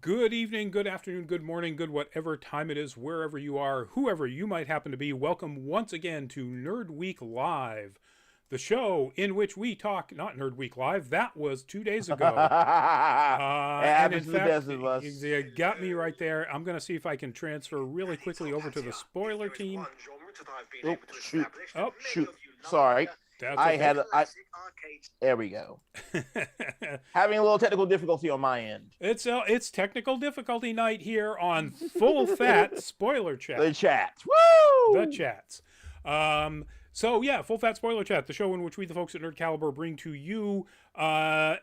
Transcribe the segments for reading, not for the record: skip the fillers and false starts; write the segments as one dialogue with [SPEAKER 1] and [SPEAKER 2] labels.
[SPEAKER 1] Good evening, good afternoon, good morning, good whatever time it is, wherever you are, whoever you might happen to be. Welcome once again to Nerd Week Live, the show in which we talk, not Nerd Week Live, that was 2 days
[SPEAKER 2] It
[SPEAKER 1] ago. And in
[SPEAKER 2] happens to the
[SPEAKER 1] fact,
[SPEAKER 2] best of us.
[SPEAKER 1] you got me right there. I'm going to see if I can transfer really quickly over to the spoiler team.
[SPEAKER 2] Oh, shoot,
[SPEAKER 1] Oh,
[SPEAKER 2] shoot. Sorry.
[SPEAKER 1] that's
[SPEAKER 2] I
[SPEAKER 1] okay.
[SPEAKER 2] had, there we go. Having a little technical difficulty on my end.
[SPEAKER 1] It's technical difficulty night here on Full Fat Spoiler
[SPEAKER 2] The
[SPEAKER 1] Chat.
[SPEAKER 2] chat.
[SPEAKER 1] The
[SPEAKER 2] Woo!
[SPEAKER 1] chats. So yeah, Full Fat Spoiler Chat, the show in which we, the folks at Nerd Caliber, bring to you a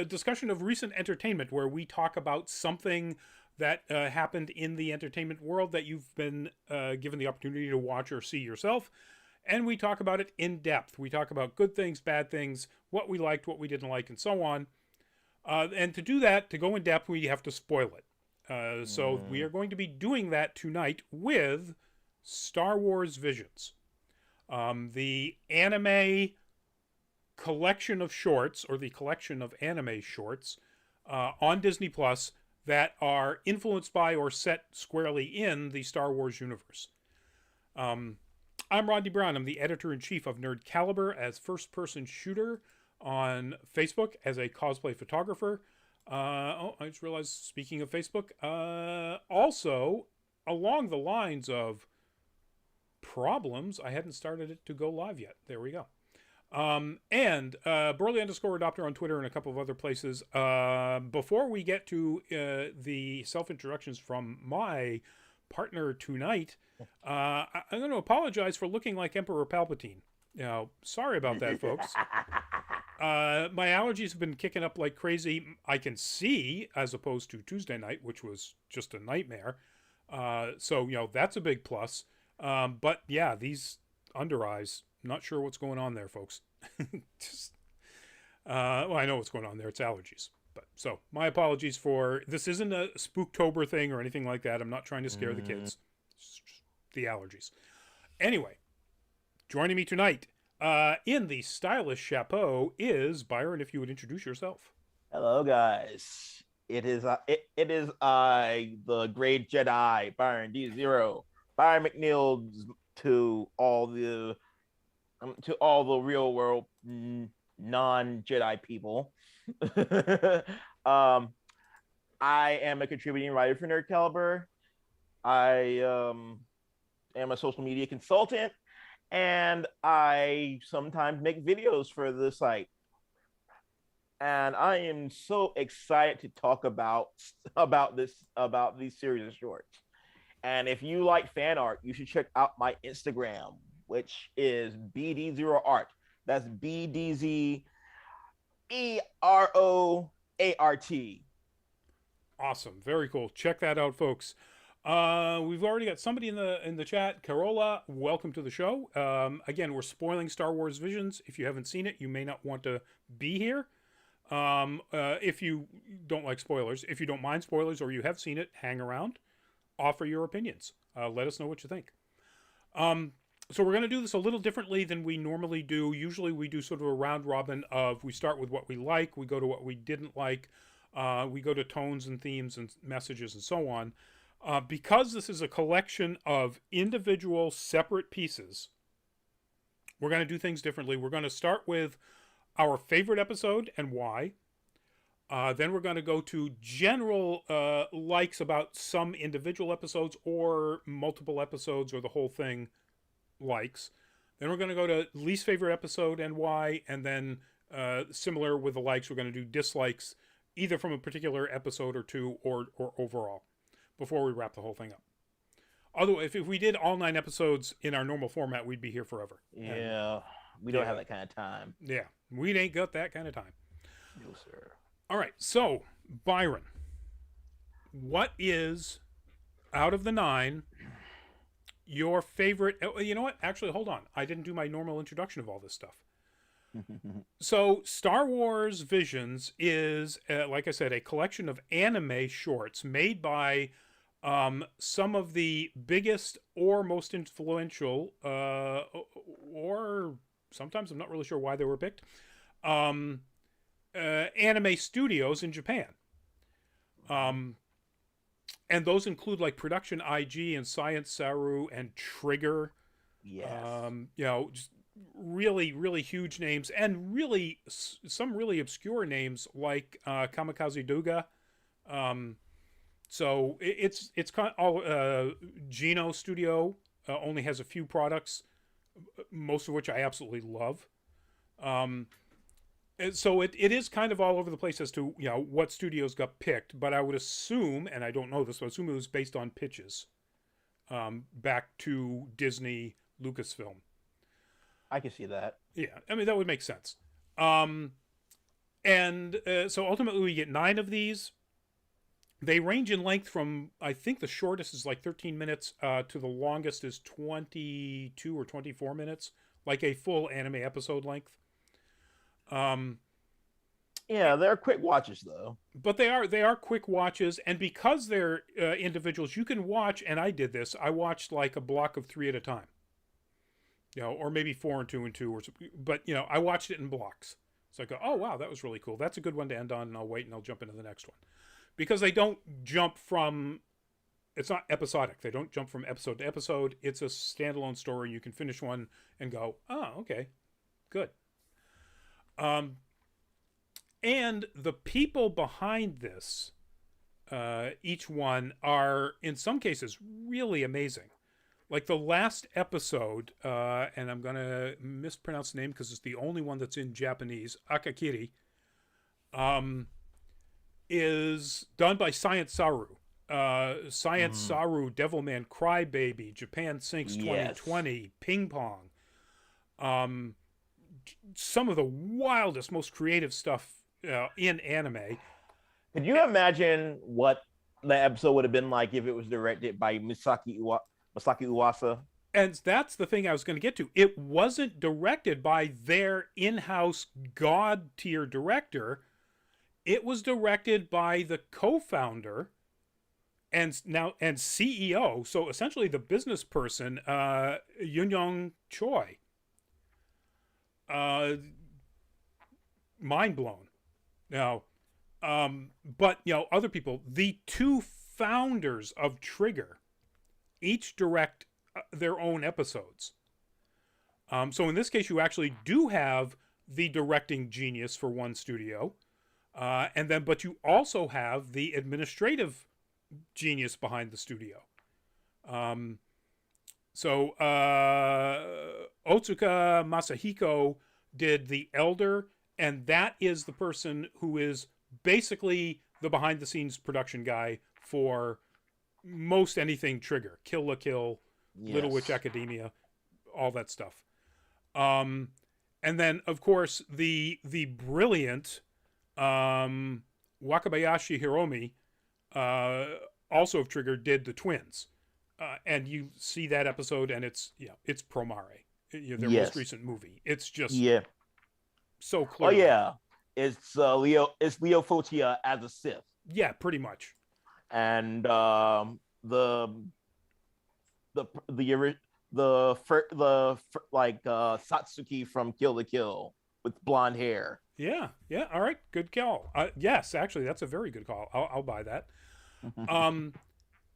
[SPEAKER 1] discussion of recent entertainment, where we talk about something that happened in the entertainment world that you've been given the opportunity to watch or see yourself, and we talk about it in depth. We talk about good things, bad things, what we liked, what we didn't like, and so on. And to do that, to go in depth, we have to spoil it. So we are going to be doing that tonight with Star Wars Visions, the anime collection of shorts, or the collection of anime shorts on Disney Plus that are influenced by or set squarely in the Star Wars universe. I'm Rodney Brown. I'm the editor-in-chief of Nerd Caliber as first-person shooter on Facebook, as a cosplay photographer. I just realized, speaking of Facebook, also along the lines of problems, I hadn't started it to go live yet. There we go. And Burley underscore adopter on Twitter and a couple of other places. Before we get to the self-introductions from my partner tonight, I'm going to apologize for looking like Emperor Palpatine. Sorry about that, folks. My allergies have been kicking up like crazy. I can see, as opposed to Tuesday night, which was just a nightmare. So, that's a big plus. But yeah, these under eyes, not sure what's going on there, folks. Just, well, I know what's going on there. It's allergies. But so my apologies for this. Isn't a Spooktober thing or anything like that. I'm not trying to scare the kids. It's just the allergies. Anyway, joining me tonight in the stylish chapeau is Byron. If you would introduce yourself.
[SPEAKER 2] Hello, guys. It is I, the great Jedi, Byron D0, Byron McNeil to all the real world non Jedi people. um, I am a contributing writer for Nerd Caliber. I am a social media consultant, and I sometimes make videos for the site. And I am so excited to talk about these series of shorts. And if you like fan art, you should check out my Instagram, which is BD0Art. That's BDZEROART.
[SPEAKER 1] Awesome, very cool. Check that out, folks. We've already got somebody in the chat. Carola, welcome to the show. Again, we're spoiling Star Wars Visions. If you haven't seen it, you may not want to be here. If you don't like spoilers, if you don't mind spoilers, or you have seen it, hang around. Offer your opinions. Let us know what you think. So we're going to do this a little differently than we normally do. Usually we do sort of a round robin of, we start with what we like, we go to what we didn't like, we go to tones and themes and messages and so on. Because this is a collection of individual separate pieces, we're going to do things differently. We're going to start with our favorite episode and why. Then we're going to go to general likes about some individual episodes or multiple episodes or the whole thing likes. Then we're going to go to least favorite episode and why. And then similar with the likes, we're going to do dislikes either from a particular episode or two or overall before we wrap the whole thing up. Otherwise, if we did all 9 episodes in our normal format, we'd be here forever.
[SPEAKER 2] Yeah, we don't have that kind of time.
[SPEAKER 1] Yeah, we ain't got that kind of time.
[SPEAKER 2] No, sir.
[SPEAKER 1] All right, so Byron, what is, out of the 9, your favorite? You know what? Actually, hold on. I didn't do my normal introduction of all this stuff. So Star Wars Visions is, like I said, a collection of anime shorts made by some of the biggest or most influential, or sometimes I'm not really sure why they were picked, anime studios in Japan. Um, and those include like Production IG and Science Saru and Trigger.
[SPEAKER 2] Yes.
[SPEAKER 1] You know, just really, really huge names, and really some really obscure names like Kamikaze Duga. Um, so it's kind of all Geno Studio only has a few products, most of which I absolutely love. Um, and so it is kind of all over the place as to what studios got picked, but I would assume, and I don't know this, but I assume it was based on pitches back to Disney, Lucasfilm.
[SPEAKER 2] I can see that.
[SPEAKER 1] Yeah, I mean that would make sense. Um, and so ultimately we get 9 of these. They range in length from, I think the shortest is like 13 minutes to the longest is 22 or 24 minutes, like a full anime episode length. Um,
[SPEAKER 2] Yeah, they're quick watches though.
[SPEAKER 1] but they are quick watches, and because they're individuals, you can watch. And I did this. I watched like a block of 3 at a time, or maybe 4 and 2 and 2, or but I watched it in blocks. So I go, oh wow, that was really cool. That's a good one to end on, and I'll wait and I'll jump into the next one, because they don't jump from. It's not episodic. They don't jump from episode to episode. It's a standalone story. You can finish one and go, oh okay, good. And the people behind this, each one, are in some cases really amazing. Like the last episode, and I'm going to mispronounce the name because it's the only one that's in Japanese, Akakiri, is done by Science Saru. Science Saru, Devilman Crybaby, Japan Sinks 2020, Ping Pong. Some of the wildest, most creative stuff in anime.
[SPEAKER 2] Could you imagine what the episode would have been like if it was directed by Masaki Uwasa?
[SPEAKER 1] And that's the thing I was going to get to. It wasn't directed by their in-house god tier director. It was directed by the co-founder and CEO, so essentially the business person, Yunyong Choi. Mind blown. Now, but other people, the 2 founders of Trigger, each direct their own episodes. So in this case, you actually do have the directing genius for one studio, but you also have the administrative genius behind the studio. So Otsuka Masahiko did The Elder, and that is the person who is basically the behind-the-scenes production guy for most anything Trigger. Kill la Kill, yes. Little Witch Academia, all that stuff. And then, of course, the brilliant Wakabayashi Hiromi, also of Trigger, did The Twins. And you see that episode, and it's Promare, their most recent movie. It's just so clear.
[SPEAKER 2] Oh yeah, it's Leo Fotia as a Sith.
[SPEAKER 1] Yeah, pretty much.
[SPEAKER 2] And Satsuki from Kill la Kill with blonde hair.
[SPEAKER 1] Yeah. All right, good call. Yes, actually, that's a very good call. I'll buy that.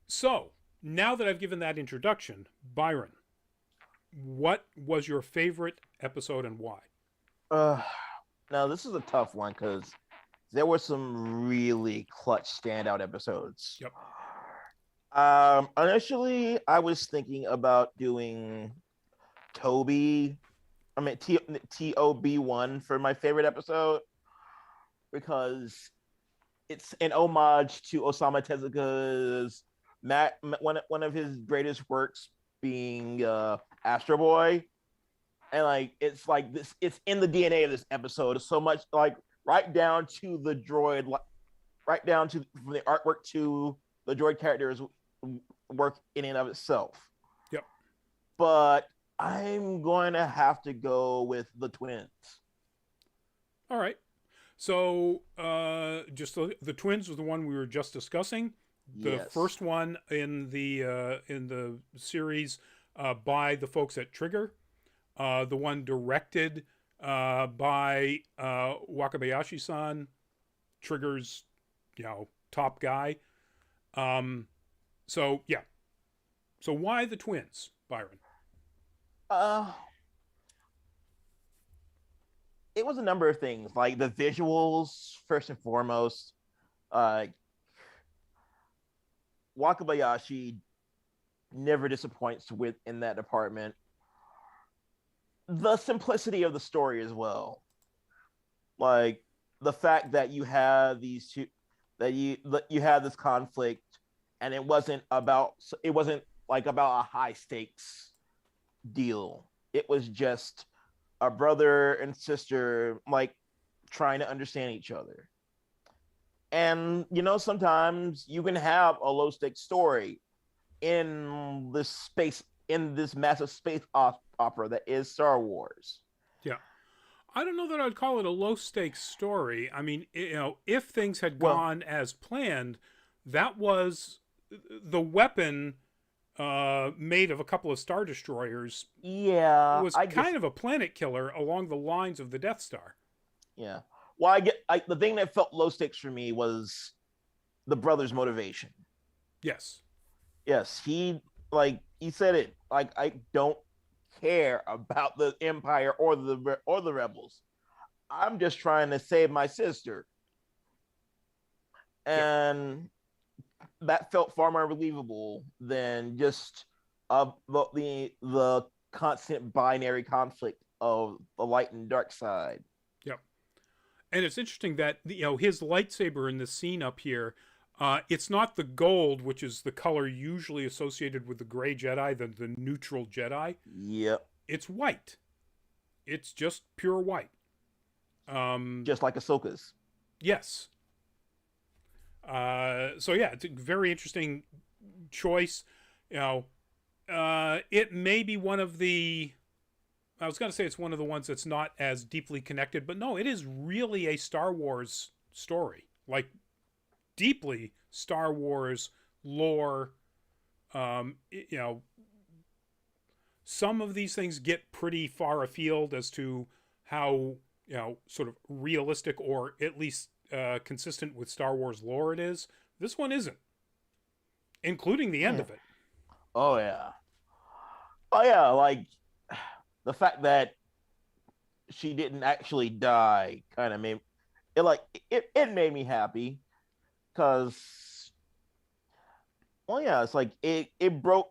[SPEAKER 1] So. Now that I've given that introduction, Byron, what was your favorite episode and why?
[SPEAKER 2] Now, this is a tough one because there were some really clutch standout episodes.
[SPEAKER 1] Yep.
[SPEAKER 2] Initially, I was thinking about doing T0-B1 for my favorite episode because it's an homage to Osamu Tezuka's one of his greatest works being Astro Boy, and it's like this, it's in the DNA of this episode so much, like right down to the droid, right down to from the artwork to the droid characters work in and of itself.
[SPEAKER 1] Yep.
[SPEAKER 2] But I'm going to have to go with the Twins.
[SPEAKER 1] All right. So just the Twins was the one we were just discussing. The first one in the series by the folks at Trigger, the one directed by Wakabayashi-san, Trigger's top guy. So yeah. So why the twins, Byron?
[SPEAKER 2] Uh, it was a number of things, like the visuals first and foremost. Uh, Wakabayashi never disappoints with in that department. The simplicity of the story as well, like the fact that you have these two, that you have this conflict, and it wasn't like about a high stakes deal. It was just a brother and sister like trying to understand each other. And sometimes you can have a low stakes story in this space, in this massive space opera that is Star Wars.
[SPEAKER 1] Yeah. I don't know that I'd call it a low stakes story. I mean, if things had
[SPEAKER 2] Well,
[SPEAKER 1] gone as planned, that was the weapon made of a couple of Star Destroyers
[SPEAKER 2] yeah,
[SPEAKER 1] was
[SPEAKER 2] I
[SPEAKER 1] kind
[SPEAKER 2] guess,
[SPEAKER 1] of a planet killer along the lines of the Death Star.
[SPEAKER 2] yeah. Well, the thing that felt low stakes for me was the brother's motivation.
[SPEAKER 1] Yes.
[SPEAKER 2] Yes, he said it. Like, I don't care about the Empire or the rebels. I'm just trying to save my sister.
[SPEAKER 1] Yep.
[SPEAKER 2] And that felt far more believable than just the constant binary conflict of the light and dark side.
[SPEAKER 1] Yep. And it's interesting that his lightsaber in the scene up here, it's not the gold, which is the color usually associated with the gray Jedi, the neutral Jedi.
[SPEAKER 2] Yep.
[SPEAKER 1] It's white. It's just pure white.
[SPEAKER 2] Just like Ahsoka's.
[SPEAKER 1] Yes. So yeah, it's a very interesting choice. It may be one of the. I was going to say it's one of the ones that's not as deeply connected, but no, it is really a Star Wars story, like deeply Star Wars lore. Um, you know, some of these things get pretty far afield as to how sort of realistic or at least consistent with Star Wars lore it is. This one isn't, including the end
[SPEAKER 2] Yeah.
[SPEAKER 1] of it.
[SPEAKER 2] Oh yeah. Oh yeah. Like the fact that she didn't actually die kind of made it like it made me happy because well yeah it's like it broke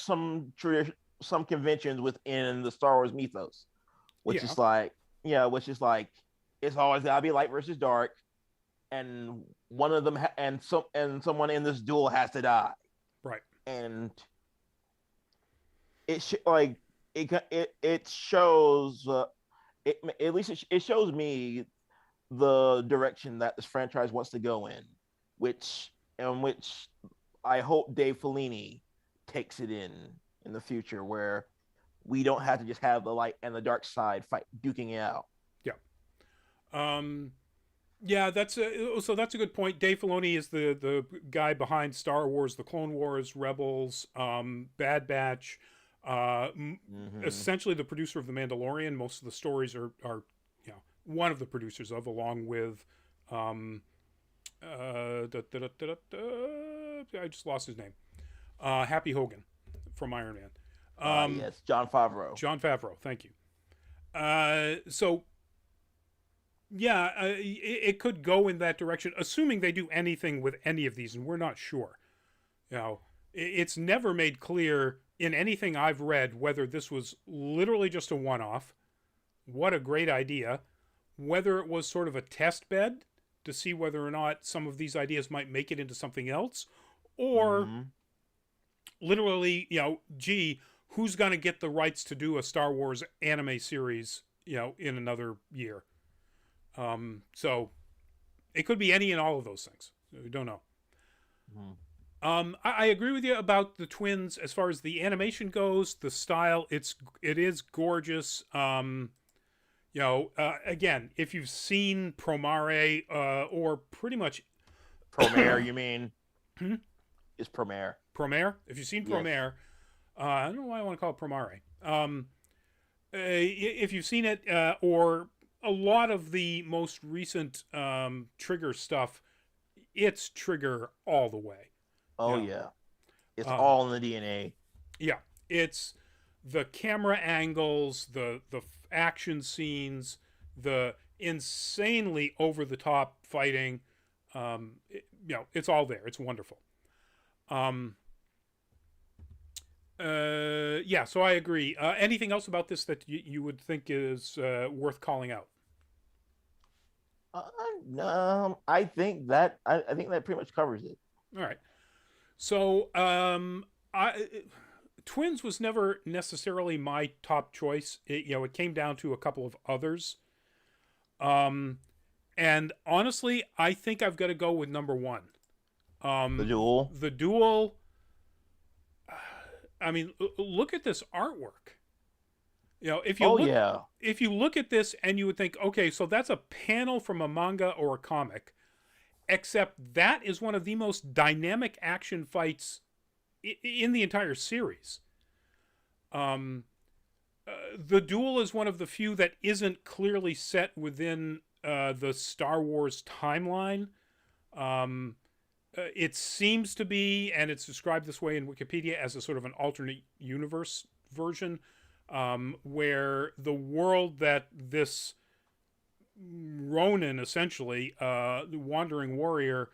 [SPEAKER 2] some tradition, some conventions within the Star Wars mythos, which
[SPEAKER 1] Yeah,
[SPEAKER 2] is like yeah which is like it's always gotta be light versus dark, and one of them and someone in this duel has to die,
[SPEAKER 1] right.
[SPEAKER 2] and like it shows at least it shows me the direction that this franchise wants to go in, which I hope Dave Filoni takes it in the future, where we don't have to just have the light and the dark side fight duking it out.
[SPEAKER 1] Yeah. Yeah, that's a good point. Dave Filoni is the guy behind Star Wars, the Clone Wars, Rebels, Bad Batch.
[SPEAKER 2] Mm-hmm.
[SPEAKER 1] Essentially, the producer of The Mandalorian. Most of the stories are one of the producers of, along with I just lost his name. Happy Hogan from Iron Man.
[SPEAKER 2] Yes, John Favreau.
[SPEAKER 1] Jon Favreau. Thank you. So yeah, it could go in that direction, assuming they do anything with any of these, and we're not sure. It's never made clear in anything I've read whether this was literally just a one-off. What a great idea. Whether it was sort of a test bed to see whether or not some of these ideas might make it into something else, or
[SPEAKER 2] Mm-hmm.
[SPEAKER 1] literally, gee, who's going to get the rights to do a Star Wars anime series, in another year? So it could be any and all of those things. We don't know.
[SPEAKER 2] Mm-hmm.
[SPEAKER 1] I agree with you about the twins as far as the animation goes, the style. It is gorgeous. Again, if you've seen Promare, or pretty much
[SPEAKER 2] Promare, you mean?
[SPEAKER 1] Hmm?
[SPEAKER 2] Is Promare?
[SPEAKER 1] Promare, if you've seen
[SPEAKER 2] Yes.
[SPEAKER 1] Promare, I don't know why I want to call it Promare. If you've seen it, or a lot of the most recent Trigger stuff, it's Trigger all the way.
[SPEAKER 2] Oh
[SPEAKER 1] You know,
[SPEAKER 2] yeah, it's
[SPEAKER 1] um,
[SPEAKER 2] all in the DNA.
[SPEAKER 1] yeah, it's the camera angles, the action scenes, the insanely over the top fighting. It's all there. It's wonderful. Um, yeah, so I agree. Anything else about this that you would think is worth calling out?
[SPEAKER 2] I think that pretty much covers it.
[SPEAKER 1] All right. So, I Twins was never necessarily my top choice. It came down to a couple of others. Um, and honestly, I think I've got to go with number one.
[SPEAKER 2] The Duel.
[SPEAKER 1] The Duel. I mean, look at this artwork. If you
[SPEAKER 2] Oh
[SPEAKER 1] look,
[SPEAKER 2] yeah.
[SPEAKER 1] if you look at this and you would think, okay, so that's a panel from a manga or a comic, except that is one of the most dynamic action fights in the entire series. Um, the Duel is one of the few that isn't clearly set within the Star Wars timeline. It seems to be, and it's described this way in Wikipedia, as a sort of an alternate universe version, where the world that this Ronin, essentially, the wandering warrior,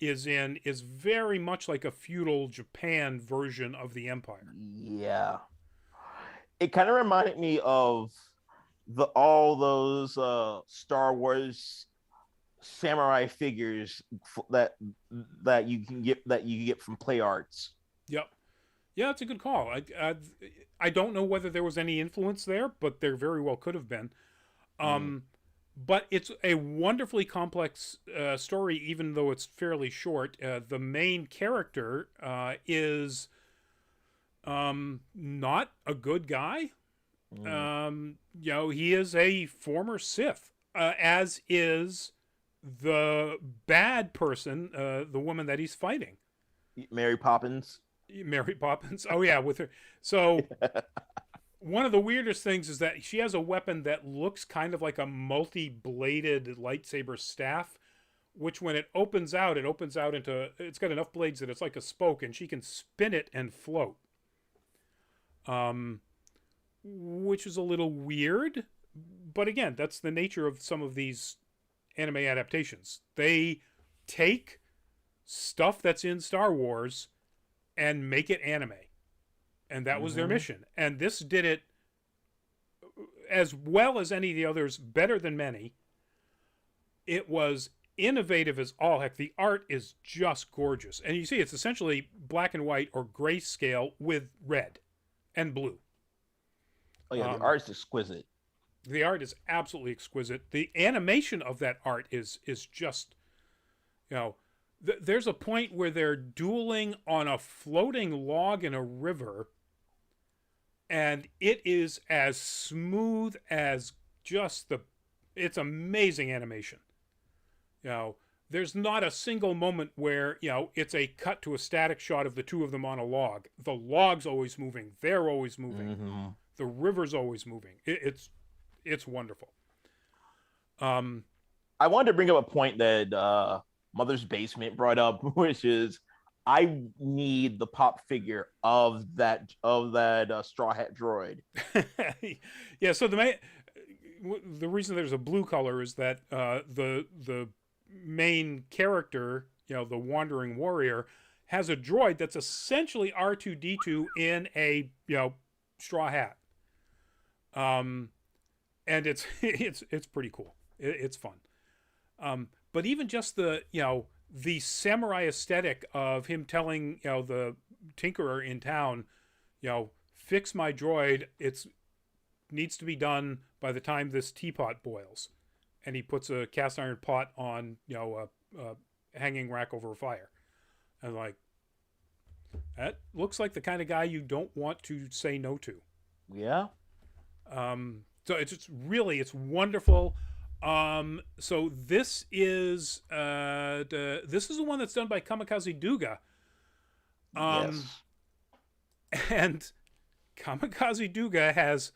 [SPEAKER 1] is in, is very much like a feudal Japan version of the Empire.
[SPEAKER 2] Yeah. It kind of reminded me of the all those Star Wars samurai figures that you get from Play Arts.
[SPEAKER 1] Yep. Yeah, that's a good call. I don't know whether there was any influence there, but there very well could have been.
[SPEAKER 2] Mm.
[SPEAKER 1] But it's a wonderfully complex story, even though it's fairly short. The main character is not a good guy.
[SPEAKER 2] Mm.
[SPEAKER 1] He is a former Sith, as is the bad person, the woman that he's fighting,
[SPEAKER 2] Mary Poppins.
[SPEAKER 1] Mary Poppins. Oh yeah, with her. So one of the weirdest things is that she has a weapon that looks kind of like a multi-bladed lightsaber staff, which when it opens out into, it's got enough blades that it's like a spoke, and she can spin it and float. Which is a little weird, but again, that's the nature of some of these anime adaptations. They take stuff that's in Star Wars and make it anime. And that was their
[SPEAKER 2] Mm-hmm.
[SPEAKER 1] mission. And this did it as well as any of the others, better than many. It was innovative as all heck. The art is just gorgeous. And you see, it's essentially black and white or grayscale with red and blue.
[SPEAKER 2] Oh yeah, the
[SPEAKER 1] Um,
[SPEAKER 2] art's exquisite.
[SPEAKER 1] the art is absolutely exquisite. The animation of that art is just, there's a point where they're dueling on a floating log in a river, and it is as smooth as just it's amazing animation. There's not a single moment where, it's a cut to a static shot of the two of them on a log. The log's always moving. They're always moving.
[SPEAKER 2] Mm-hmm.
[SPEAKER 1] The river's always moving. It's wonderful.
[SPEAKER 2] I wanted to bring up a point that Mother's Basement brought up, which is I need the pop figure of that Straw Hat droid.
[SPEAKER 1] Yeah. So the reason there's a blue color is that the main character, the wandering warrior, has a droid that's essentially R2D2 in a straw hat. And it's it's pretty cool. It's fun. But even just the samurai aesthetic of him telling the tinkerer in town, fix my droid. It's needs to be done by the time this teapot boils, and he puts a cast iron pot on a hanging rack over a fire. And like, that looks like the kind of guy you don't want to say no to.
[SPEAKER 2] Yeah.
[SPEAKER 1] So it's wonderful. So this is the one that's done by Kamikaze Duga.
[SPEAKER 2] Yes.
[SPEAKER 1] And Kamikaze Duga has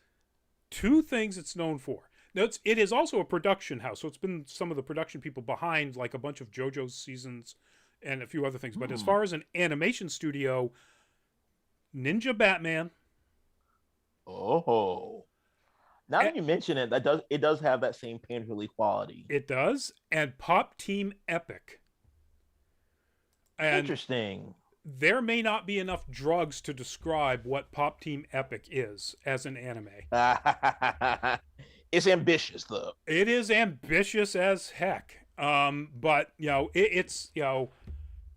[SPEAKER 1] two things it's known for. It is also a production house, so it's been some of the production people behind like a bunch of JoJo's seasons and a few other things. But as
[SPEAKER 2] Hmm.
[SPEAKER 1] far as an animation studio, Ninja Batman.
[SPEAKER 2] Oh, now
[SPEAKER 1] eh,
[SPEAKER 2] that you mention it, it does have that same painterly quality.
[SPEAKER 1] It does, and Pop Team Epic. And
[SPEAKER 2] Interesting.
[SPEAKER 1] there may not be enough drugs to describe what Pop Team Epic is as an anime.
[SPEAKER 2] It's ambitious though.
[SPEAKER 1] It is ambitious as heck. But it's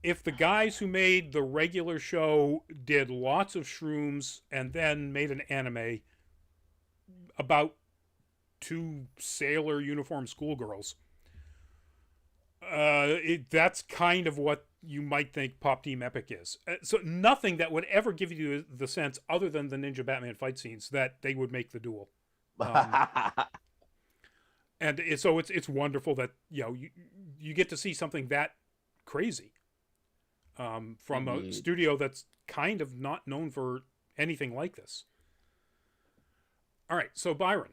[SPEAKER 1] if the guys who made the regular show did lots of shrooms and then made an anime about two sailor uniform schoolgirls, that's kind of what you might think Pop Team Epic is. So nothing that would ever give you the sense, other than the Ninja Batman fight scenes, that they would make the duel. Um, and so it's wonderful that you get to see something that crazy from a
[SPEAKER 2] Indeed.
[SPEAKER 1] studio that's kind of not known for anything like this. All right, so Byron,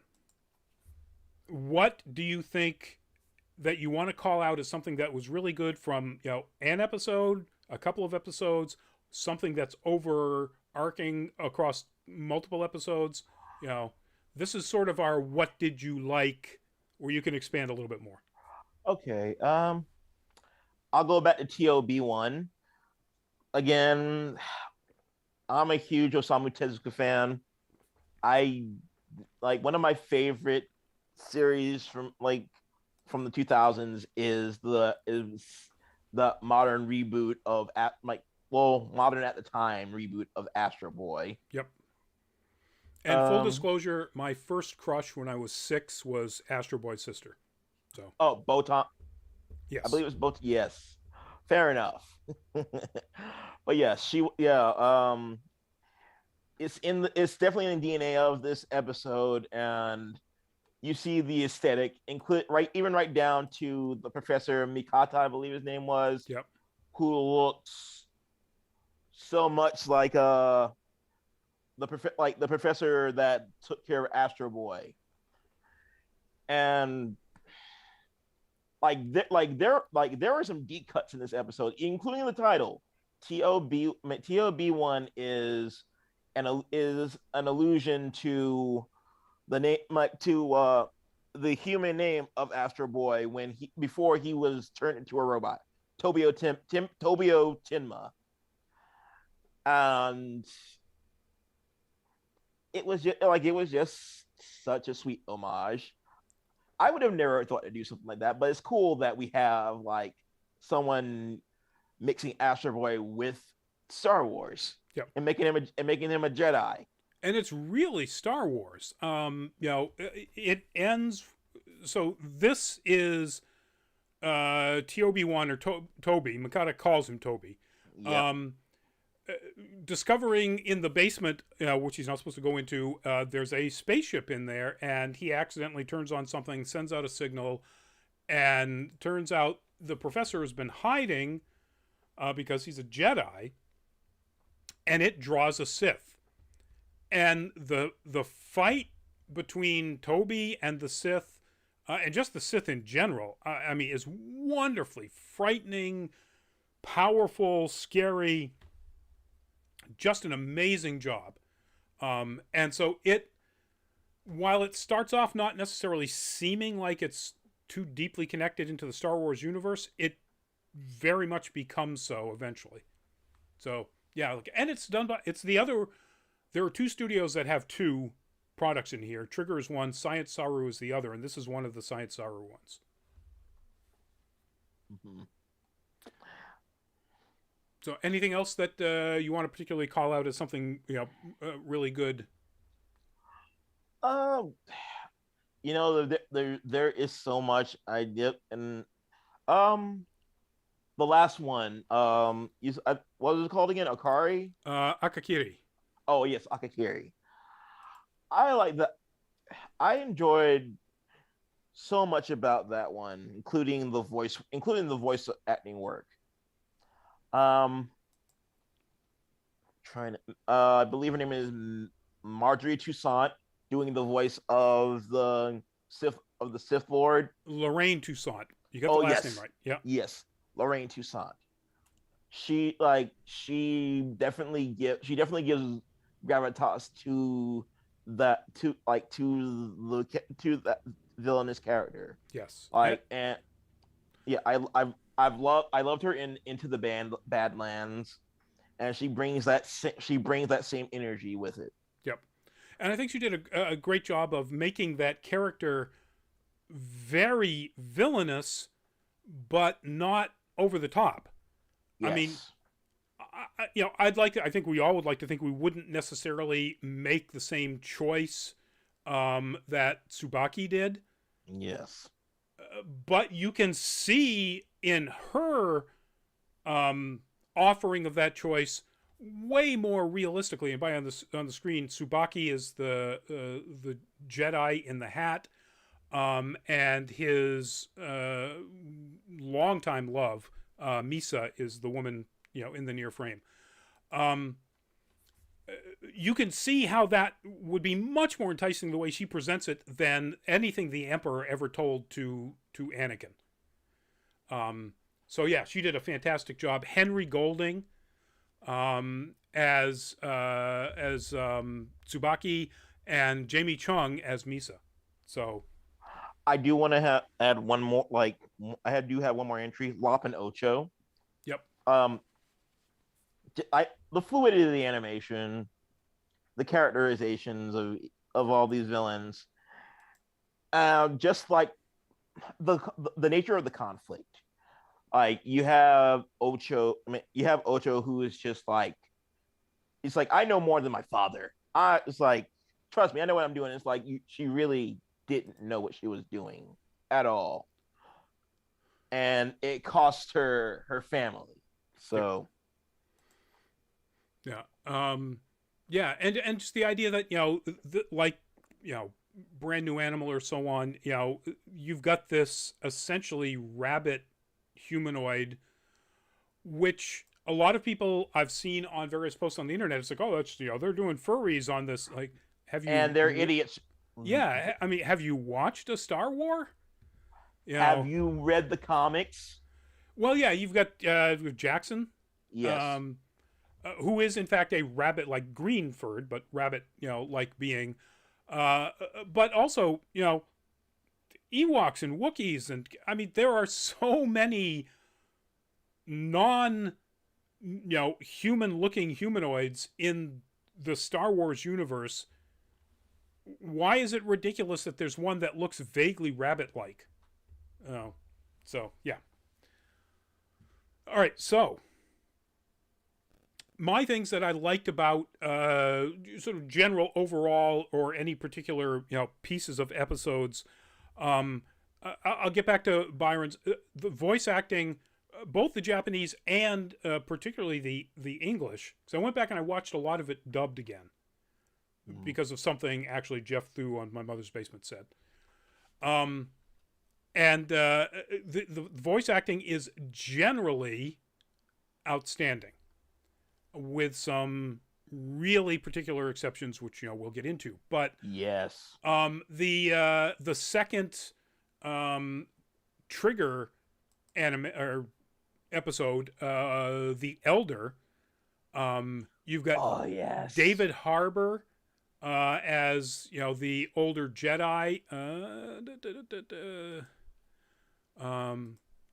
[SPEAKER 1] what do you think that you want to call out as something that was really good from an episode, a couple of episodes, something that's overarching across multiple episodes? This is sort of our what did you like, where you can expand a little bit more.
[SPEAKER 2] Okay. I'll go back to TOB1 again. I'm a huge Osamu Tezuka fan. I like one of my favorite series from the 2000s is the modern reboot of modern at the time reboot of Astro Boy.
[SPEAKER 1] Yep. And full
[SPEAKER 2] Um
[SPEAKER 1] disclosure, my first crush when I was 6 was Astro Boy's sister. So
[SPEAKER 2] oh, Botan. I
[SPEAKER 1] yes.
[SPEAKER 2] believe it was both. Yes, fair enough. But yes, it's definitely in the DNA of this episode, and you see the aesthetic, include right down to the Professor Mikata, I believe his name was,
[SPEAKER 1] Yep.
[SPEAKER 2] who looks so much like the professor that took care of Astro Boy, and there are some deep cuts in this episode, including the title. TOB1 is an allusion to the name, the human name of Astro Boy before he was turned into a robot, Tobio Tinma, and it was just such a sweet homage. I would have never thought to do something like that, but it's cool that we have like someone mixing Astro Boy with Star Wars
[SPEAKER 1] Yep.
[SPEAKER 2] and making him a Jedi.
[SPEAKER 1] And it's really Star Wars. It ends. So this is TOB1 or Toby. Mikata calls him Toby.
[SPEAKER 2] Yep.
[SPEAKER 1] Um, Discovering in the basement, which he's not supposed to go into, there's a spaceship in there, and he accidentally turns on something, sends out a signal, and turns out the professor has been hiding because he's a Jedi, and it draws a Sith. And the fight between Toby and the Sith, and just the Sith in general, I mean, is wonderfully frightening, powerful, scary, just an amazing job. And so while it starts off not necessarily seeming like it's too deeply connected into the Star Wars universe, it very much becomes so eventually. So yeah, and it's the other. There are two studios that have two products in here. Trigger is one, Science Saru is the other, and this is one of the Science Saru ones.
[SPEAKER 2] Mm-hmm.
[SPEAKER 1] So anything else that you want to particularly call out as something really good?
[SPEAKER 2] Um, there is so much I did, and um, the last one, what was it called again? Akari?
[SPEAKER 1] Akakiri.
[SPEAKER 2] Oh yes, Akakiri. I like that. I enjoyed so much about that one, including the voice acting work. Um, trying to, I believe her name is Marjorie Toussaint, doing the voice of the Sith Lord.
[SPEAKER 1] Lorraine Toussaint. You got the
[SPEAKER 2] Oh
[SPEAKER 1] last name
[SPEAKER 2] yes,
[SPEAKER 1] right. Yeah.
[SPEAKER 2] yes, Lorraine Toussaint. She definitely gives gravitas to that villainous character.
[SPEAKER 1] Yes.
[SPEAKER 2] And yeah, I loved her in Into the Badlands, and she brings that same energy with it.
[SPEAKER 1] Yep. And I think she did a great job of making that character very villainous, but not over the top. I mean,
[SPEAKER 2] Yes.
[SPEAKER 1] I think we all would like to think we wouldn't necessarily make the same choice that Tsubaki did,
[SPEAKER 2] Yes.
[SPEAKER 1] but you can see in her offering of that choice way more realistically. And by on the screen, Tsubaki is the Jedi in the hat, and his longtime love, Misa, is the woman in the near frame. Um, you can see how that would be much more enticing the way she presents it than anything the Emperor ever told to Anakin. So yeah, she did a fantastic job. Henry Golding as Tsubaki, and Jamie Chung as Misa. So
[SPEAKER 2] I do want to add one more. Do have one more entry. Lop and Ocho.
[SPEAKER 1] yep,
[SPEAKER 2] Um, the fluidity of the animation, the characterizations of all these villains, just like the nature of the conflict. Like you have Ocho. You have Ocho, who is just like, it's like, I know more than my father. It's like, trust me, I know what I'm doing. It's like she really didn't know what she was doing at all, and it cost her family. So
[SPEAKER 1] yeah, yeah, and just the idea that Brand New Animal or so on. You've got this essentially rabbit humanoid, which a lot of people I've seen on various posts on the internet. It's like, oh, that's they're doing furries on this. Like, have you?
[SPEAKER 2] And they're idiots.
[SPEAKER 1] Yeah, I mean, have you watched a Star War?
[SPEAKER 2] Have you read the comics?
[SPEAKER 1] Well, yeah, you've got Jackson,
[SPEAKER 2] Yes.
[SPEAKER 1] who is in fact a rabbit, like green furred, but rabbit, like being, but also Ewoks and Wookiees, and I mean there are so many non human looking humanoids in the Star Wars universe. Why is it ridiculous that there's one that looks vaguely rabbit like? Oh, so yeah. All right, so my things that I liked about sort of general overall or any particular pieces of episodes. I'll get back to Byron's the voice acting, both the Japanese and particularly the English. So I went back and I watched a lot of it dubbed again because of something actually Jeff Thu on My Mother's Basement said. And the voice acting is generally outstanding, with some really particular exceptions, which we'll get into. But
[SPEAKER 2] yes,
[SPEAKER 1] the second Trigger anime or episode, The Elder, you've got
[SPEAKER 2] yes,
[SPEAKER 1] David Harbour as the older Jedi.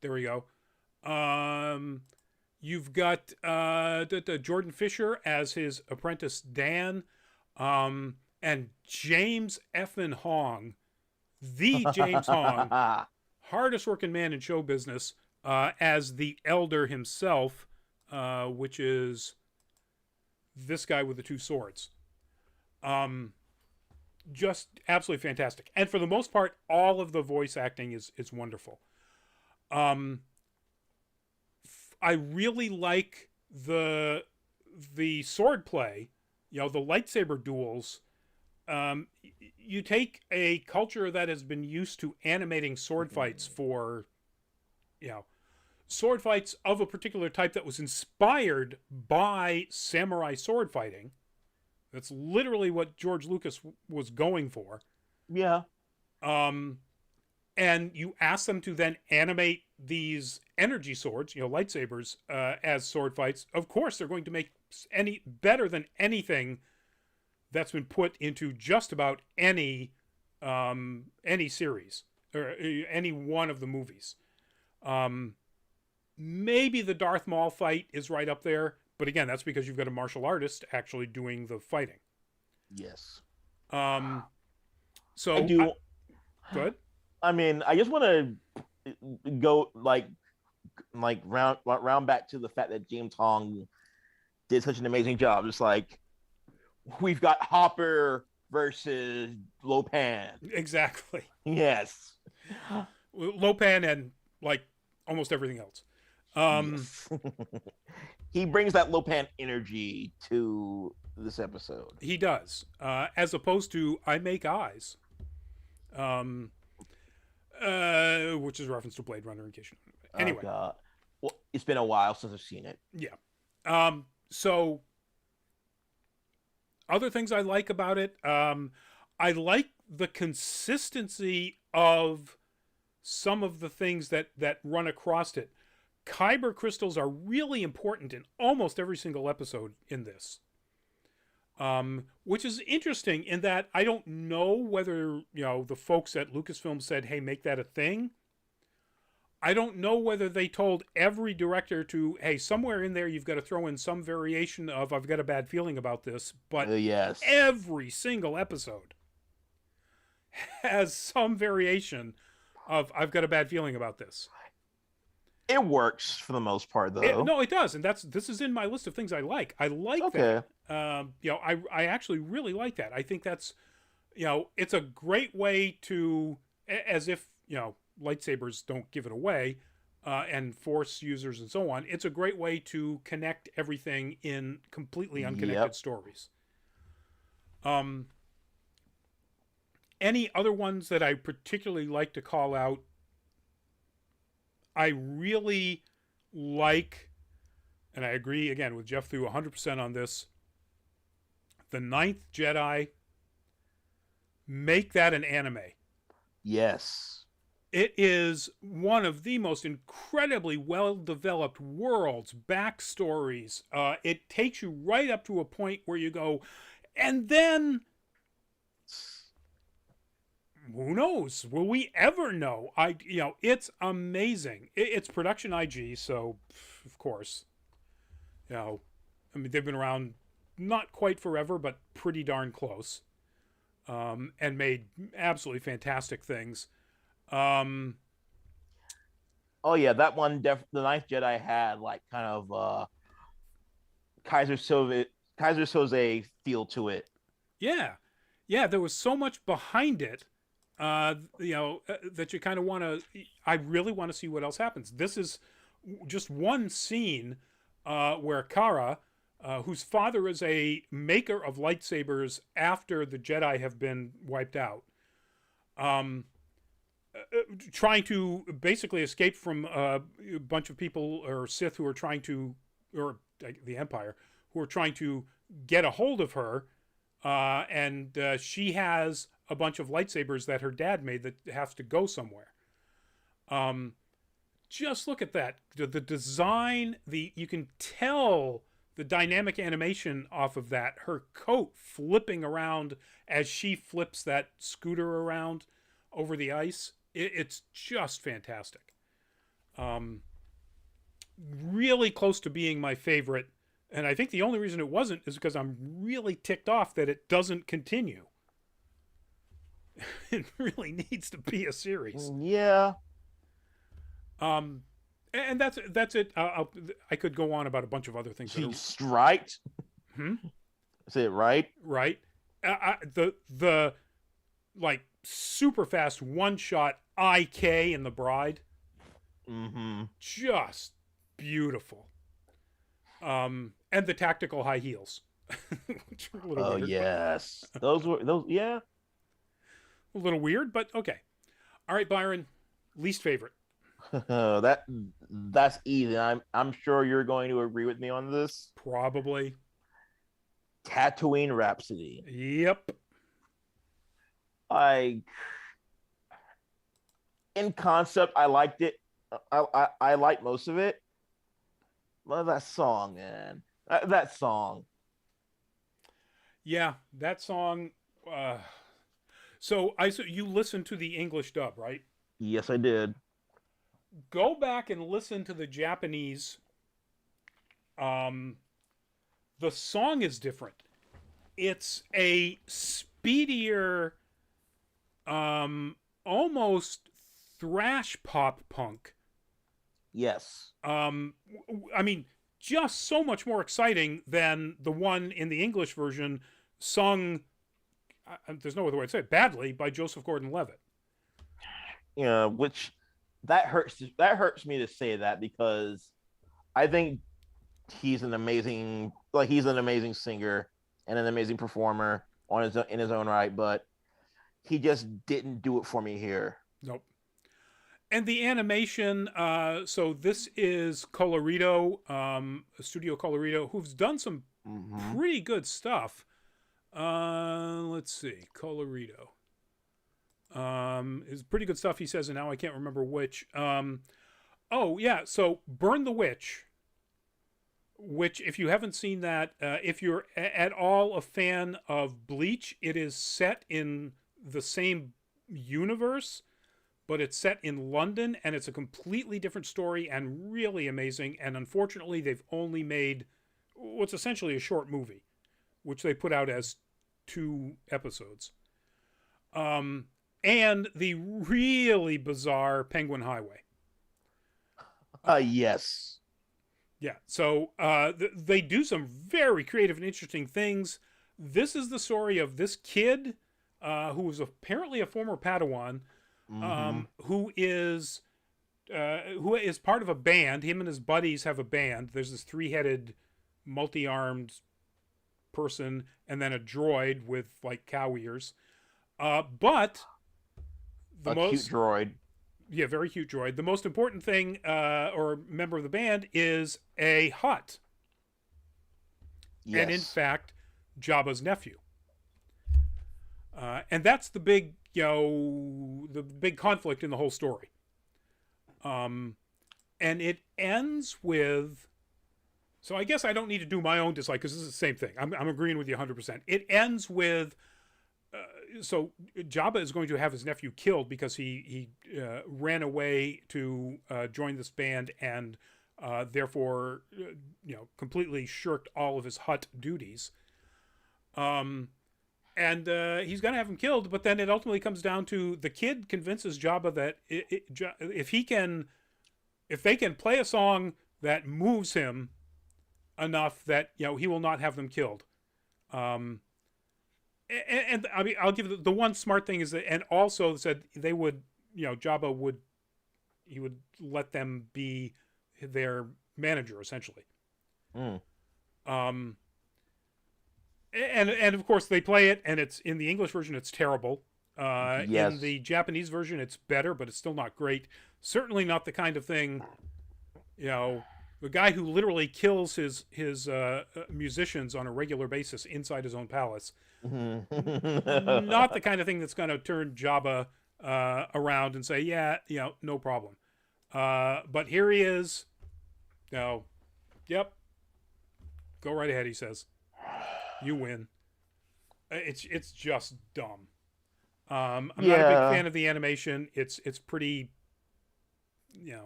[SPEAKER 1] There we go. You've got Jordan Fisher as his apprentice Dan, and James Effin Hong, the James Hong, hardest working man in show business, as the Elder himself, which is this guy with the two swords. Just absolutely fantastic, and for the most part, all of the voice acting is wonderful. I really like the sword play, the lightsaber duels. You take a culture that has been used to animating sword fights for, sword fights of a particular type that was inspired by samurai sword fighting. That's literally what George Lucas was going for.
[SPEAKER 2] Yeah.
[SPEAKER 1] Um, and you ask them to then animate these energy swords, lightsabers, as sword fights. Of course, they're going to make any better than anything that's been put into just about any series or any one of the movies. Um, Maybe the Darth Maul fight is right up there, but again, that's because you've got a martial artist actually doing the fighting.
[SPEAKER 2] Yes.
[SPEAKER 1] Um,
[SPEAKER 2] I
[SPEAKER 1] so
[SPEAKER 2] do.
[SPEAKER 1] good.
[SPEAKER 2] I mean, I just want to go like round back to the fact that James Hong did such an amazing job. It's like we've got Hopper versus Lopan.
[SPEAKER 1] Exactly.
[SPEAKER 2] Yes.
[SPEAKER 1] Lopan and like almost everything else.
[SPEAKER 2] Yes. He brings that Lopan energy to this episode.
[SPEAKER 1] He does, as opposed to I Make Eyes, which is a reference to Blade Runner in case you know. Anyway.
[SPEAKER 2] Oh, God. Well, it's been a while since I've seen it.
[SPEAKER 1] Yeah. So other things I like about it, I like the consistency of some of the things that run across it. Kyber crystals are really important in almost every single episode in this. Which is interesting in that I don't know whether, the folks at Lucasfilm said, hey, make that a thing. I don't know whether they told every director to, hey, somewhere in there you've got to throw in some variation of I've got a bad feeling about this, but
[SPEAKER 2] yes,
[SPEAKER 1] every single episode has some variation of I've got a bad feeling about this.
[SPEAKER 2] It works for the most part, though.
[SPEAKER 1] No, it does, and this is in my list of things I like. I like that. I actually really like that. I think that's, it's a great way to, as if lightsabers don't give it away, and Force users and so on. It's a great way to connect everything in completely unconnected stories. Any other ones that I particularly like to call out? I really like, and I agree again with Jeff through 100% on this, the Ninth Jedi. Make that an anime.
[SPEAKER 2] Yes.
[SPEAKER 1] It is one of the most incredibly well-developed worlds, backstories. It takes you right up to a point where you go, and then who knows? Will we ever know? It's amazing. It's production IG, so of course, they've been around not quite forever, but pretty darn close, and made absolutely fantastic things.
[SPEAKER 2] Oh yeah, that one. The Ninth Jedi had like kind of Kaiser Soze feel to it.
[SPEAKER 1] Yeah. There was so much behind it. That you kind of want to. I really want to see what else happens. This is just one scene where Kara, whose father is a maker of lightsabers after the Jedi have been wiped out, trying to basically escape from a bunch of people or Sith who are trying to, or the Empire, who are trying to get a hold of her, and she has a bunch of lightsabers that her dad made that has to go somewhere. Just look at that. The design, you can tell the dynamic animation off of that. Her coat flipping around as she flips that scooter around over the ice. It's just fantastic. Really close to being my favorite. And I think the only reason it wasn't is because I'm really ticked off that it doesn't continue. It really needs to be a series.
[SPEAKER 2] Yeah.
[SPEAKER 1] And that's it. I could go on about a bunch of other things.
[SPEAKER 2] She's right. Is it right?
[SPEAKER 1] Right. The like super fast one shot IK in The Bride. Just beautiful. And the tactical high heels. Which are a little weird,
[SPEAKER 2] yes. Those. Yeah.
[SPEAKER 1] A little weird, but okay. All right, Byron, least favorite.
[SPEAKER 2] That's easy. I'm sure you're going to agree with me on this.
[SPEAKER 1] Probably.
[SPEAKER 2] Tatooine Rhapsody.
[SPEAKER 1] Yep.
[SPEAKER 2] in concept, I liked it. I like most of it. Love that song, man. That song.
[SPEAKER 1] Yeah, that song. Uh, so you listened to the English dub, right?
[SPEAKER 2] Yes, I did.
[SPEAKER 1] Go back and listen to the Japanese. Um, the song is different. It's a speedier, almost thrash pop punk.
[SPEAKER 2] Yes.
[SPEAKER 1] I mean, just so much more exciting than the one in the English version, sung. There's no other way to say it. Badly by Joseph Gordon-Levitt.
[SPEAKER 2] Which that hurts. That hurts me to say that because I think he's an amazing singer and an amazing performer in his own right, but he just didn't do it for me here.
[SPEAKER 1] Nope. And the animation, so this is Colorido, Studio Colorido, who's done some pretty good stuff. Let's see, Colorido. Is pretty good stuff, he says, and now I can't remember which. Oh, yeah, so Burn the Witch, which, if you haven't seen that, if you're at all a fan of Bleach, it is set in the same universe, but it's set in London, and it's a completely different story and really amazing. And unfortunately, they've only made what's essentially a short movie, which they put out as 2 episodes. And the really bizarre Penguin Highway.
[SPEAKER 2] Yes.
[SPEAKER 1] Yeah, so they do some very creative and interesting things. This is the story of this kid who was apparently a former Padawan, who is part of a band. Him and his buddies have a band. There's this 3-headed, multi-armed person, and then a droid with like cow ears. But
[SPEAKER 2] a cute droid.
[SPEAKER 1] Yeah, very cute droid. The most important thing, or member of the band, is a hut. Yes. And in fact, Jabba's nephew. And that's the big, the big conflict in the whole story. And it ends with. So I guess I don't need to do my own dislike because this is the same thing. I'm agreeing with you 100%. It ends with. So Jabba is going to have his nephew killed because he ran away to join this band and therefore completely shirked all of his hut duties. And he's going to have him killed, but then it ultimately comes down to the kid convinces Jabba that if they can play a song that moves him enough that he will not have them killed. And I mean, I'll give the one smart thing is that, and also said they would, Jabba would let them be their manager essentially. And of course they play it, and it's in the English version it's terrible. Yes. In the Japanese version it's better, but it's still not great. Certainly not the kind of thing, the guy who literally kills his musicians on a regular basis inside his own palace. Not the kind of thing that's going to turn Jabba around and say, yeah, no problem. But here he is. Yep. Go right ahead, he says. You win. It's just dumb. I'm not a big fan of the animation. It's pretty,
[SPEAKER 2] Yeah.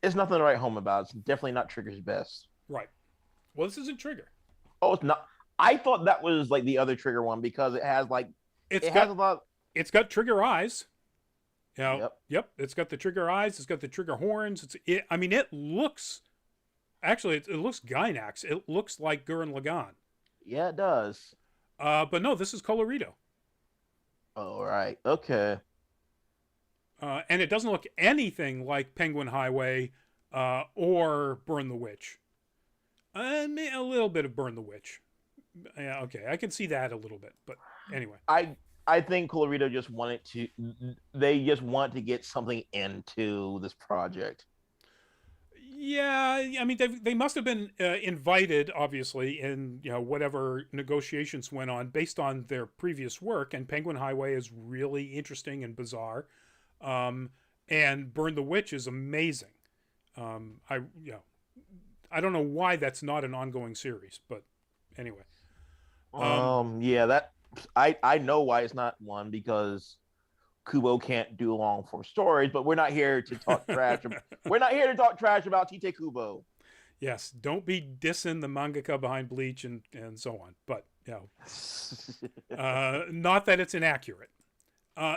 [SPEAKER 2] It's nothing to write home about. It's definitely not Trigger's best.
[SPEAKER 1] Right. Well, this isn't Trigger.
[SPEAKER 2] Oh, it's not. I thought that was like the other Trigger one because it has like
[SPEAKER 1] has a lot. It's got Trigger eyes. Yep. It's got the Trigger eyes. It's got the Trigger horns. It looks. Actually, it looks Gynax. It looks like Gurren Lagann.
[SPEAKER 2] Yeah, it does.
[SPEAKER 1] But no, this is Colorido.
[SPEAKER 2] All right. Okay.
[SPEAKER 1] And it doesn't look anything like Penguin Highway or Burn the Witch. A little bit of Burn the Witch. Yeah, okay, I can see that a little bit, but anyway.
[SPEAKER 2] I think Colorido just wanted to get something into this project.
[SPEAKER 1] Yeah, I mean they must have been invited, obviously, in whatever negotiations went on based on their previous work, and Penguin Highway is really interesting and bizarre. Um, and Burn the Witch is amazing. I I don't know why that's not an ongoing series, but anyway.
[SPEAKER 2] Yeah, that I know why it's not one, because Kubo can't do long form stories, but we're not here to talk trash. We're not here to talk trash about Tite Kubo.
[SPEAKER 1] Yes, don't be dissing the mangaka behind Bleach and so on. But not that it's inaccurate.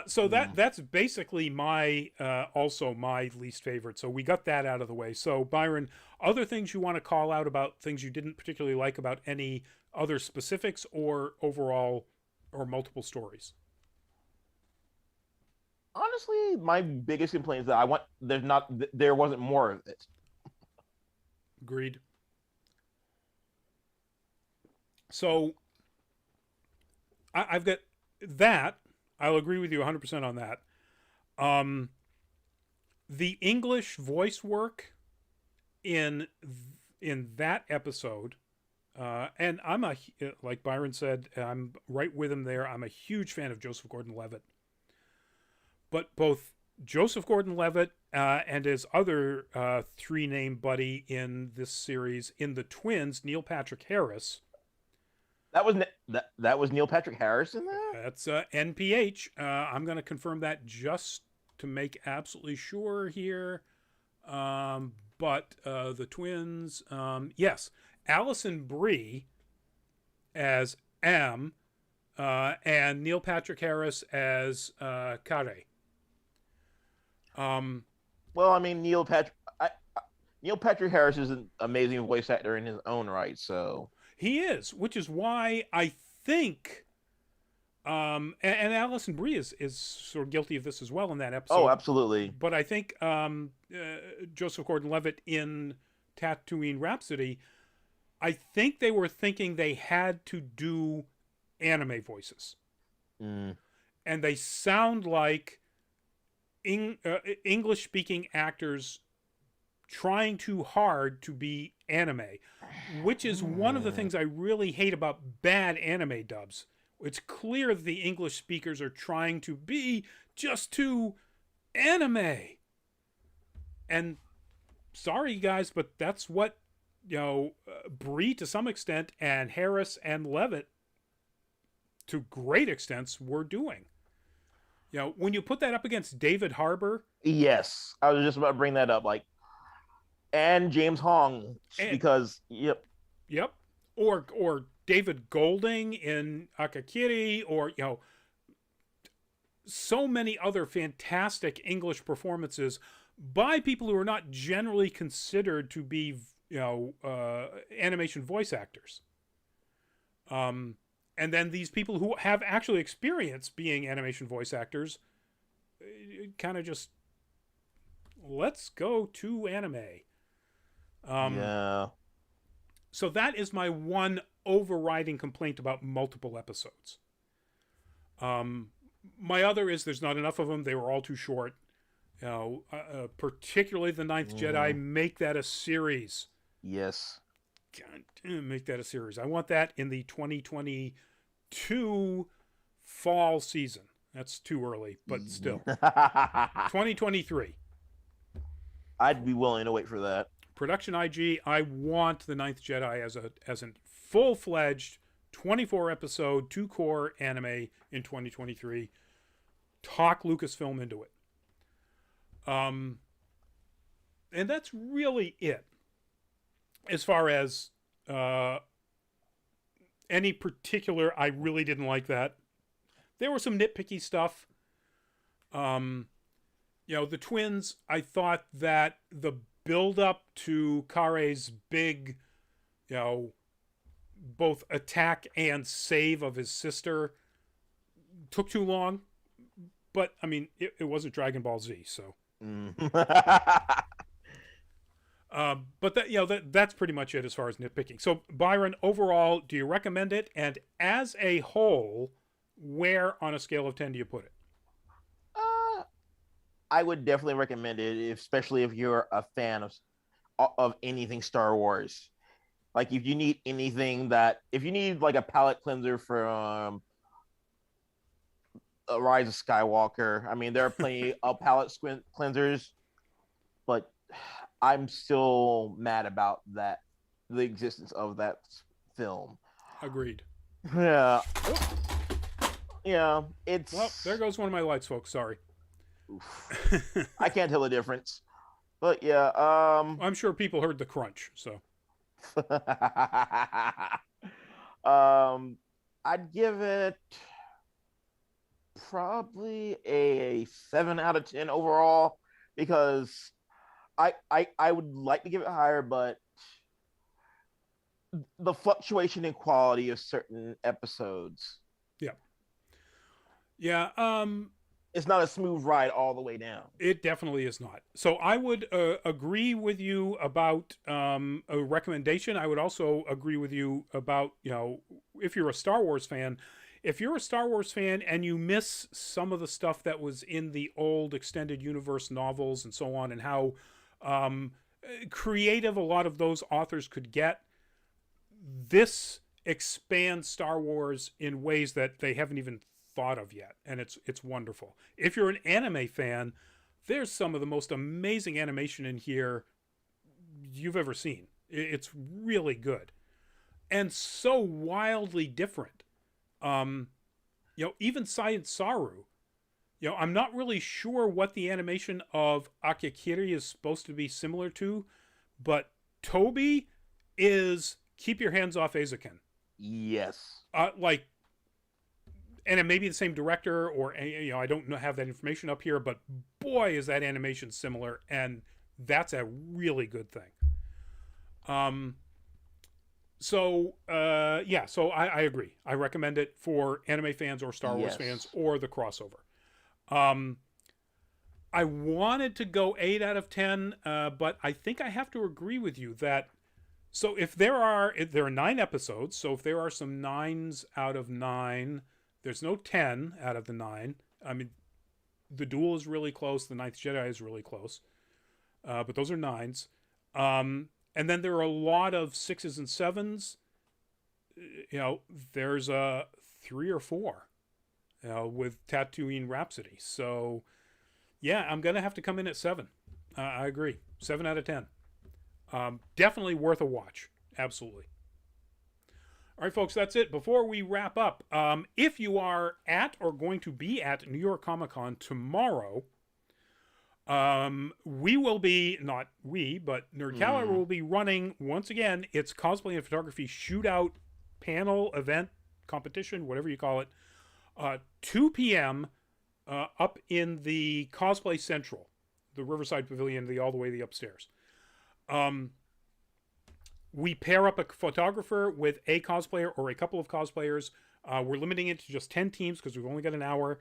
[SPEAKER 1] So that's basically my also my least favorite. So we got that out of the way. So Byron, other things you want to call out about things you didn't particularly like about any other specifics or overall or multiple stories?
[SPEAKER 2] Honestly, my biggest complaint is that there wasn't more of it.
[SPEAKER 1] Agreed. So I've got that. I'll agree with you 100% on that. Um, the English voice work in in that episode, and I'm like Byron said, I'm right with him there. I'm a huge fan of Joseph Gordon-Levitt, but both Joseph Gordon-Levitt and his other three-name buddy in this series, in the Twins, Neil Patrick Harris.
[SPEAKER 2] That was Neil Patrick Harris in there.
[SPEAKER 1] That's NPH. I'm going to confirm that just to make absolutely sure here. But the Twins, yes, Allison Brie as Am, and Neil Patrick Harris as Kare.
[SPEAKER 2] Well, I mean, Neil Patrick Harris is an amazing voice actor in his own right. So
[SPEAKER 1] he is, which is why I think. And Allison Brie is sort of guilty of this as well in that episode.
[SPEAKER 2] Oh, absolutely.
[SPEAKER 1] But I think Joseph Gordon-Levitt in Tatooine Rhapsody, I think they were thinking they had to do anime voices.
[SPEAKER 2] Mm.
[SPEAKER 1] And they sound like English-speaking actors trying too hard to be anime, which is one of the things I really hate about bad anime dubs. It's clear that the English speakers are trying to be just too anime. And sorry, guys, but that's what, Brie to some extent and Harris and Levitt to great extents were doing. When you put that up against David Harbour.
[SPEAKER 2] Yes, I was just about to bring that up. And James Hong, because, yep.
[SPEAKER 1] Yep. Or David Golding in Akakiri, or so many other fantastic English performances by people who are not generally considered to be animation voice actors. And then these people who have actually experience being animation voice actors kind of just, let's go to anime.
[SPEAKER 2] Yeah.
[SPEAKER 1] So that is my one overriding complaint about multiple episodes. My other is there's not enough of them. They were all too short. Particularly the Ninth Jedi. Make that a series.
[SPEAKER 2] Yes.
[SPEAKER 1] God, make that a series. I want that in the 2022 fall season. That's too early, but still. 2023.
[SPEAKER 2] I'd be willing to wait for that.
[SPEAKER 1] Production IG, I want the Ninth Jedi as a full-fledged 24-episode, 2-core anime in 2023. Talk Lucasfilm into it. And that's really it. As far as any particular, I really didn't like that. There was some nitpicky stuff. The Twins, I thought that the build up to Kare's big, both attack and save of his sister took too long. But, I mean, it wasn't Dragon Ball Z, so. But that's pretty much it as far as nitpicking. So, Byron, overall, do you recommend it? And as a whole, where on a scale of 10 do you put it?
[SPEAKER 2] I would definitely recommend it, especially if you're a fan of anything Star Wars. If you need anything if you need a palate cleanser from Rise of Skywalker. I mean, there are plenty of palate cleansers, but I'm still mad about the existence of that film.
[SPEAKER 1] Agreed.
[SPEAKER 2] Yeah,
[SPEAKER 1] Oh,
[SPEAKER 2] yeah,
[SPEAKER 1] well, there
[SPEAKER 2] it's.
[SPEAKER 1] goes one of my lights, folks. Sorry.
[SPEAKER 2] Oof, I can't tell the difference, but yeah,
[SPEAKER 1] I'm sure people heard the crunch. So
[SPEAKER 2] um, I'd give it probably a 7 out of 10 overall because I would like to give it higher, but the fluctuation in quality of certain episodes,
[SPEAKER 1] yeah, yeah.
[SPEAKER 2] it's not a smooth ride all the way down.
[SPEAKER 1] It definitely is not. So I would agree with you about a recommendation. I would also agree with you about, if you're a Star Wars fan, if you're a Star Wars fan and you miss some of the stuff that was in the old extended universe novels and so on, and how creative a lot of those authors could get, this expands Star Wars in ways that they haven't even thought of yet, and it's wonderful. If you're an anime fan, there's some of the most amazing animation in here you've ever seen. It's really good and so wildly different. Um, even Science Saru. I'm not really sure what the animation of Akakiri is supposed to be similar to, but Toby is keep your hands off Eizouken.
[SPEAKER 2] Yes.
[SPEAKER 1] Like, and it may be the same director, or I don't have that information up here, but boy, is that animation similar, and that's a really good thing. So I agree. I recommend it for anime fans or Star Wars fans or the crossover. I wanted to go 8 out of 10, but I think I have to agree with you that. So if there are 9 episodes, so if there are some 9s out of 9, there's no 10 out of the 9. I mean, the Duel is really close. The Ninth Jedi is really close, but those are 9s. And then there are a lot of 6s and 7s. There's a 3 or 4, with Tatooine Rhapsody. So, yeah, I'm gonna have to come in at 7. I agree, 7 out of 10. Definitely worth a watch. Absolutely. All right, folks, that's it. Before we wrap up, if you are at or going to be at New York Comic Con tomorrow, we will be, not we, but Nerd Caliber will be running, once again, its cosplay and photography shootout panel, event, competition, whatever you call it, 2 p.m. Up in the Cosplay Central, the Riverside Pavilion, all the way to the upstairs. We pair up a photographer with a cosplayer or a couple of cosplayers. We're limiting it to just 10 teams because we've only got an hour.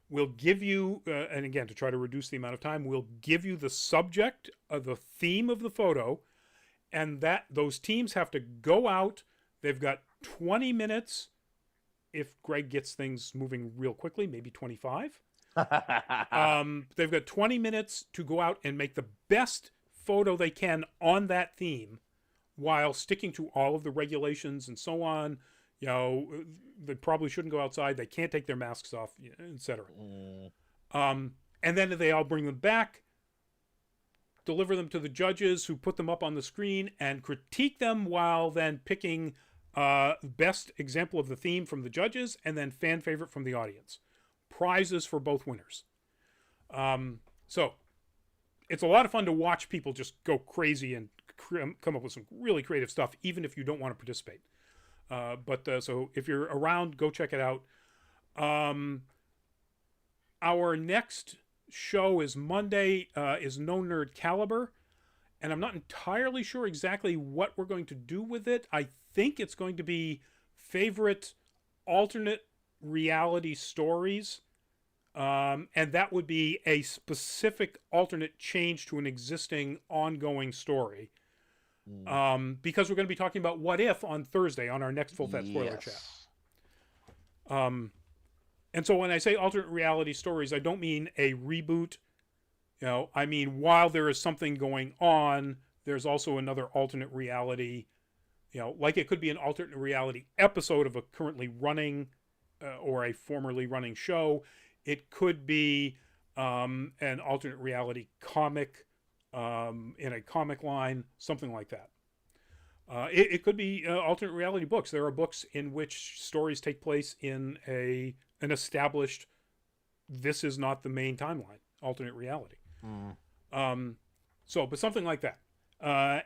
[SPEAKER 1] We'll give you, and again, to try to reduce the amount of time, we'll give you the subject of the theme of the photo, and that those teams have to go out. They've got 20 minutes. If Greg gets things moving real quickly, maybe 25. They've got 20 minutes to go out and make the best photo they can on that theme while sticking to all of the regulations and so on. They probably shouldn't go outside. They can't take their masks off, etc. And then they all bring them back, deliver them to the judges who put them up on the screen and critique them while then picking best example of the theme from the judges and then fan favorite from the audience. Prizes for both winners. So it's a lot of fun to watch people just go crazy and come up with some really creative stuff, even if you don't want to participate. So if you're around, go check it out. Our next show is Monday, is No Nerd Caliber, and I'm not entirely sure exactly what we're going to do with it. I think it's going to be favorite alternate reality stories. And that would be a specific alternate change to an existing ongoing story. Because we're going to be talking about What If on Thursday on our next Full Fat Spoiler Chat. And so when I say alternate reality stories, I don't mean a reboot. I mean, while there is something going on, there's also another alternate reality. Like it could be an alternate reality episode of a currently running or a formerly running show. It could be an alternate reality comic in a comic line, something like that. It could be alternate reality books. There are books in which stories take place in an established, this is not the main timeline, alternate reality. But something like that.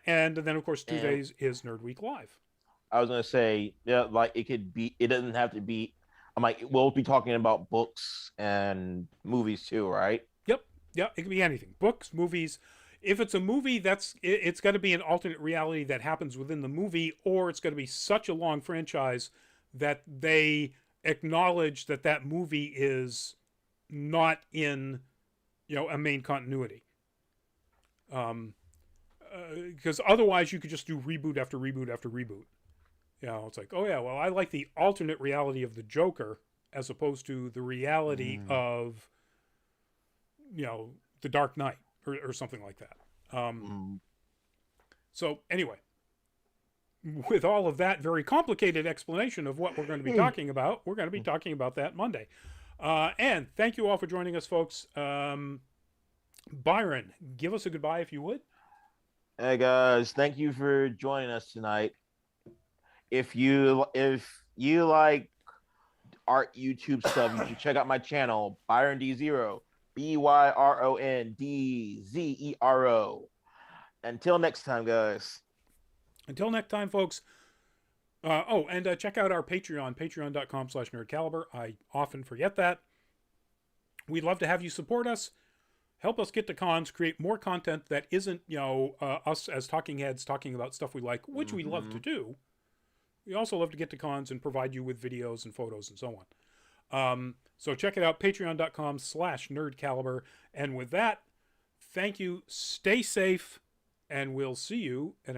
[SPEAKER 1] And then, of course, Tuesdays is Nerd Week Live.
[SPEAKER 2] I was gonna say, yeah, like it could be. It doesn't have to be. I'm like, we'll be talking about books and movies too, right?
[SPEAKER 1] Yep. Yeah, it could be anything. Books, movies. If it's a movie, it's got to be an alternate reality that happens within the movie, or it's going to be such a long franchise that they acknowledge that that movie is not in, a main continuity. Because otherwise you could just do reboot after reboot after reboot. It's like, oh yeah, well, I like the alternate reality of the Joker as opposed to the reality of, the Dark Knight or something like that. So anyway, with all of that very complicated explanation of what we're going to be talking about, we're going to be talking about that Monday. And thank you all for joining us, folks. Byron, give us a goodbye if you would.
[SPEAKER 2] Hey guys, thank you for joining us tonight. If you like art YouTube stuff, you should check out my channel, Byron D0, BYRONDZERO. Until next time, guys.
[SPEAKER 1] Until next time, folks. And check out our Patreon, patreon.com/nerdcaliber. I often forget that. We'd love to have you support us. Help us get to cons, create more content that isn't, us as talking heads talking about stuff we like, which we love to do. We also love to get to cons and provide you with videos and photos and so on. So check it out, patreon.com/nerdcaliber. And with that, thank you, stay safe, and we'll see you at